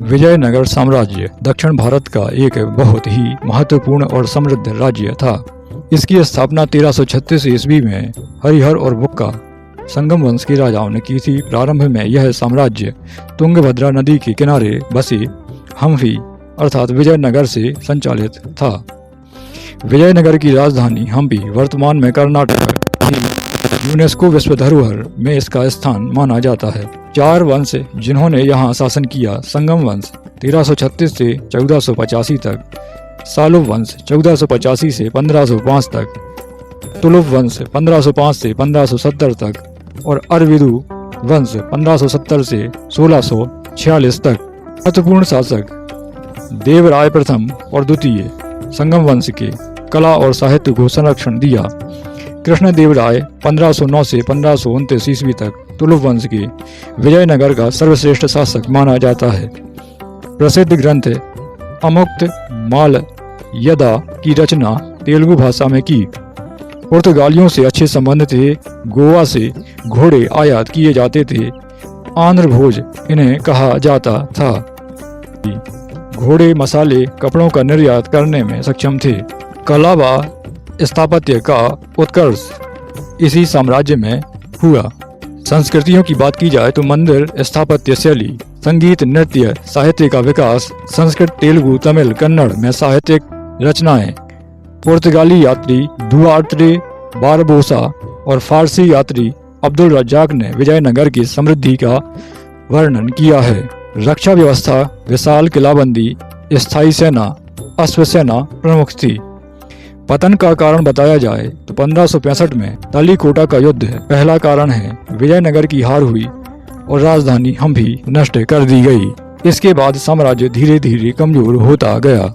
विजयनगर साम्राज्य दक्षिण भारत का एक बहुत ही महत्वपूर्ण और समृद्ध राज्य था। इसकी स्थापना 1336 ईस्वी में हरिहर और बुक्का संगम वंश के राजाओं ने की थी। प्रारंभ में यह साम्राज्य तुंगभद्रा नदी के किनारे बसे हम्पी अर्थात विजयनगर से संचालित था। विजयनगर की राजधानी हम्पी वर्तमान में कर्नाटक की यूनेस्को विश्व धरोहर में इसका स्थान माना जाता है। 4 वंश जिन्होंने यहाँ शासन किया: संगम वंश 1336 से 1485 तक, सालुब वंश 1485 से 1505 तक, तुलुप वंश 1505 से 1570 तक और अरविदु वंश 1570 से 1646 तक। महत्वपूर्ण शासक देवराय प्रथम और द्वितीय संगम वंश के कला और साहित्य को संरक्षण दिया। कृष्णदेवराय 1509 से 1529 ईस्वी तक तुलुप वंश के विजयनगर का सर्वश्रेष्ठ शासक माना जाता है। प्रसिद्ध ग्रंथ अमुक्त मालयदा की रचना तेलुगु भाषा में की। पुर्तगालियों से अच्छे संबंध थे। गोवा से घोड़े आयात किए जाते थे। आंध्र भोज इन्हें कहा जाता था। घोड़े मसाले कपड़ों का निर्यात करने में सक्षम थे। कला व स्थापत्य का उत्कर्ष इसी साम्राज्य में हुआ। संस्कृतियों की बात की जाए तो मंदिर स्थापत्य शैली, संगीत, नृत्य, साहित्य का विकास, संस्कृत, तेलुगु, तमिल, कन्नड़ में साहित्यिक रचनाएं, पुर्तगाली यात्री दुआर्ते बारबोसा और फारसी यात्री अब्दुल रज्जाक ने विजयनगर की समृद्धि का वर्णन किया है। रक्षा व्यवस्था विशाल किलाबंदी, स्थायी सेना, अश्वसेना प्रमुख थी। पतन का कारण बताया जाए तो 1565 में तालीकोटा का युद्ध पहला कारण है। विजयनगर की हार हुई और राजधानी हम्पी नष्ट कर दी गई। इसके बाद साम्राज्य धीरे धीरे कमजोर होता गया।